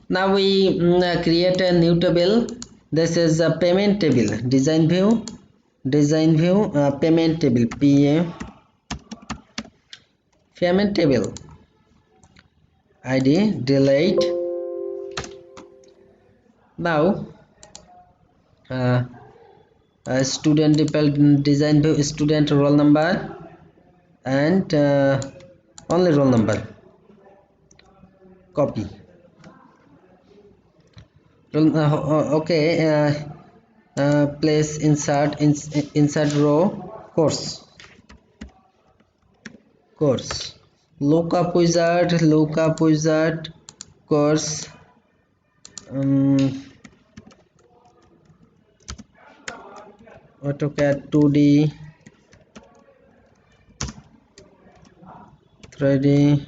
Now we create a new table. This is a payment table. Design view, payment table. Payment table. ID delete. Now uh, student design view, student roll number and only roll number. Copy. Okay. Place insert row course. Lookup wizard course. AutoCAD 2D 3D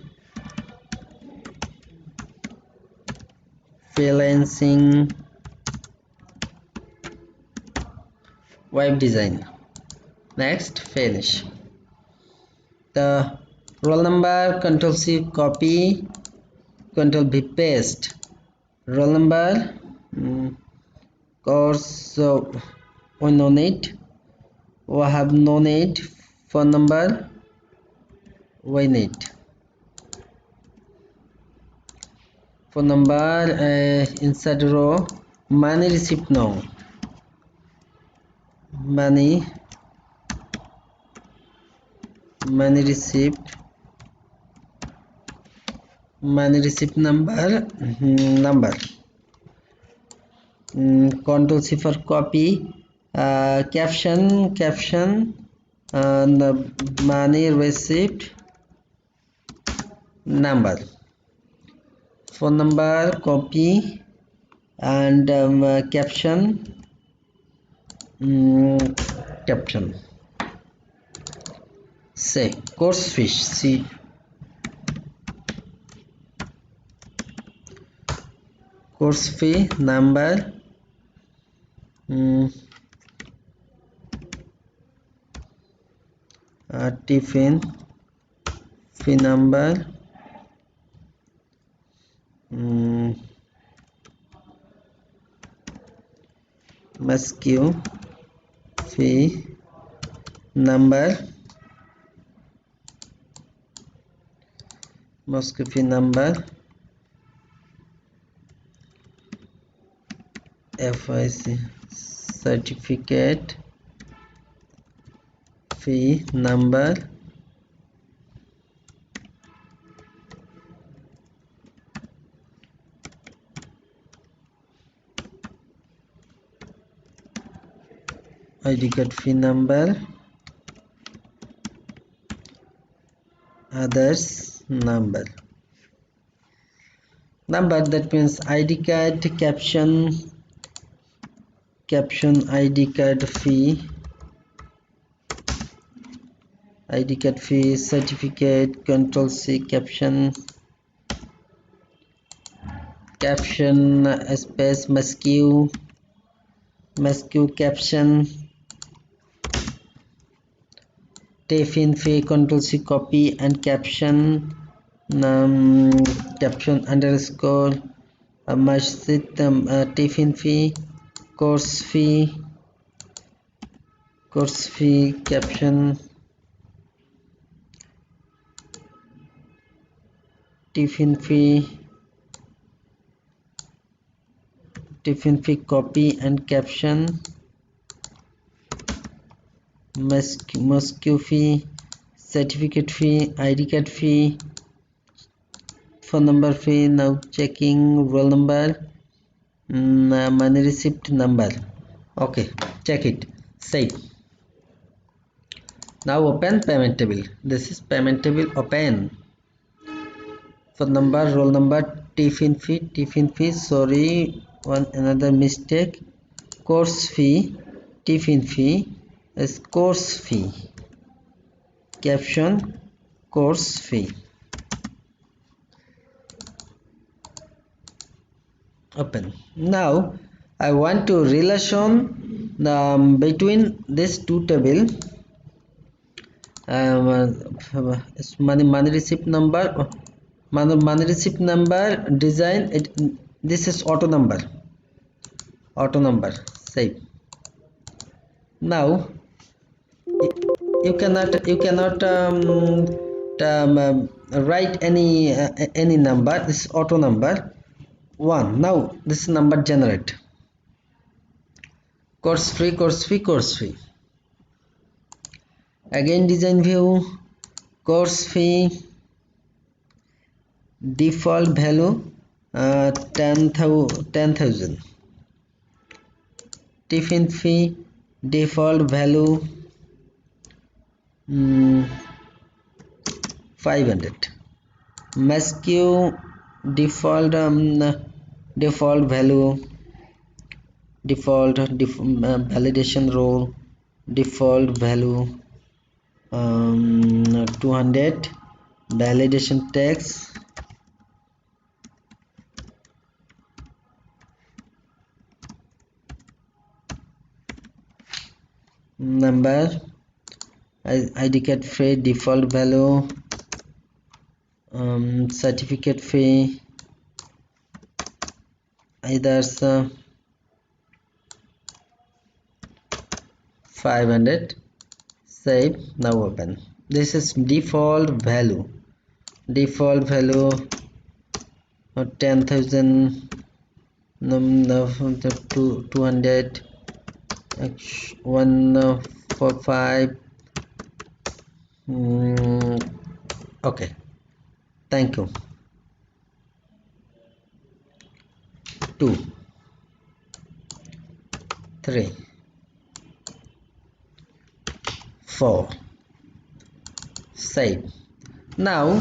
freelancing web design. Next, finish. The roll number, Ctrl C copy, Ctrl V paste. Roll number, course we no need, we have no need. Phone number we need. Phone number, inside row, money receipt now. Money receipt number. Ctrl C for copy. Caption the money receipt number. Phone number copy and caption. Say course fish. See course fee number. Tiffin fee number. Mosque fee number. Mosque fee number. FIC certificate fee number. ID card fee number. Others number. That means ID card, caption ID card fee, certificate. Control C caption space Mosque caption. Tiffin fee. Control C copy and caption. Caption underscore masjid Tiffin fee. Course fee caption. Tiffin fee copy and caption. Mosque fee, certificate fee, ID card fee, phone number fee. Now checking roll number, money receipt number. Okay, check it. Save. Now open payment table. This is payment table. Open. Phone number, roll number, tiffin fee. Sorry, another mistake. Course fee, tiffin fee is course fee. Caption course fee. Open. Now I want to relation between these two table. Money receipt number, design it. this is auto number. Save. Now you cannot write any number. This is auto number 1. Now this number generate. Course fee. Again design view, course fee, default value 10,000. Tiffin fee, default value 500. Masque default value, validation role, default value 200. Validation text number, ID card fee, default value, certificate fee, either 500. Save. Now open. This is default value 10,000, 200, 145. Okay, thank you. 2, 3, 4. Save. Now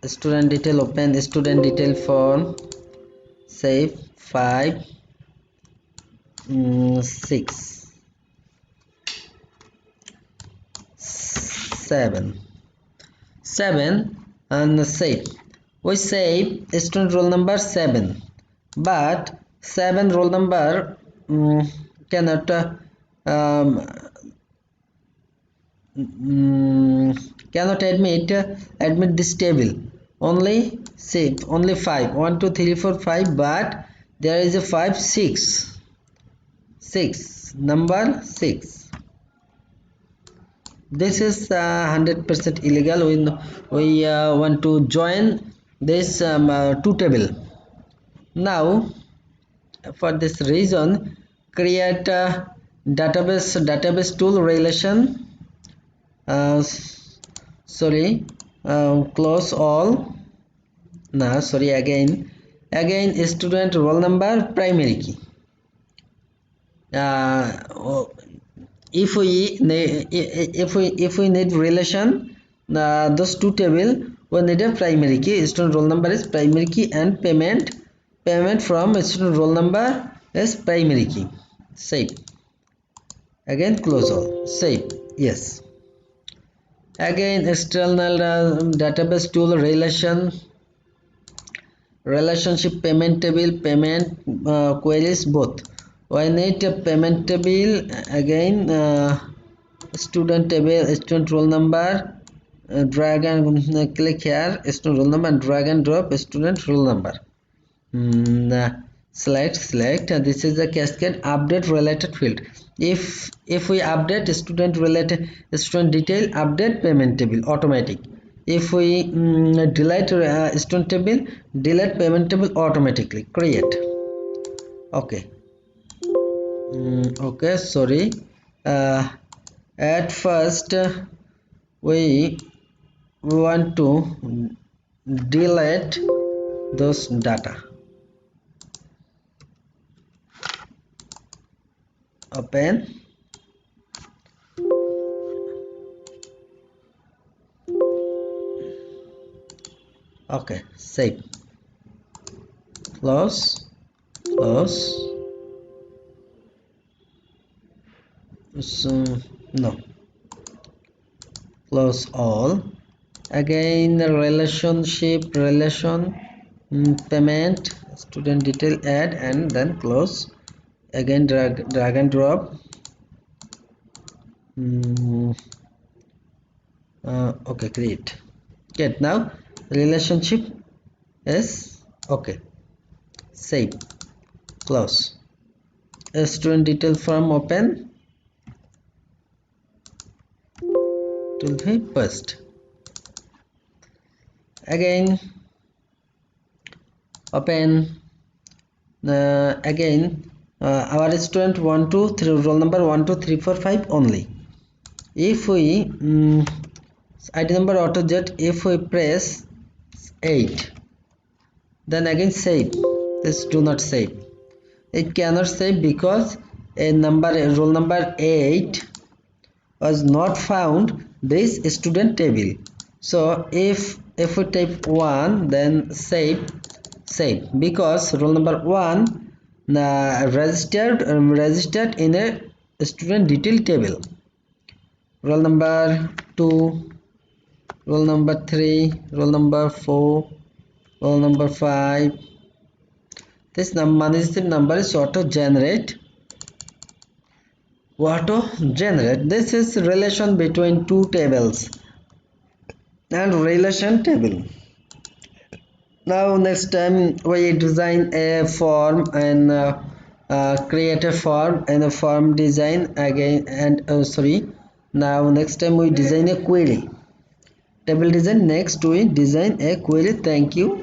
student detail, open student detail form. Save. 5, 6, 7 and save. We save student roll number 7, but 7 roll number cannot admit this table. Only save only 5, 1 2 3 4 5, but there is a 5 6 number 6. This is 100% illegal. We want to join this 2 table. Now for this reason, create a database tool relation. Close all. Again student roll number primary key. If we need relation those 2 table, we need a primary key. Student roll number is primary key and payment from student roll number is primary key. Save. Again close all. Save. Yes. Again external database tool relationship, payment table, payment queries, both. I need a payment table. Again student table, student roll number, drag and click here, student roll number, and drag and drop student roll number. Select this is the cascade update related field. If we update student related student detail, update payment table automatic. If we delete student table, delete payment table automatically. Create. Okay. Okay, sorry. At first we want to delete those data. Open. Okay, save. Close. So no, close all. Again relation payment student detail, add and then close. Again drag and drop. Okay, create. Get now relationship is okay. Save, close. Student detail form open, it will be paste. Again open, again our student 1 2 3, roll number 1 2 3 4 5 only. If we ID number auto jet, if we press 8, then again save. This do not save. It cannot save because a roll number 8 was not found this student table. So if we type 1, then save because roll number 1 registered in a student detail table. Roll number 2, roll number 3, roll number 4, roll number 5. This management number is auto generate. This is relation between two tables and relation table. Now next time we design a form and create a form and a form design again, and sorry, now next time we design a query table design. Next we design a query. Thank you.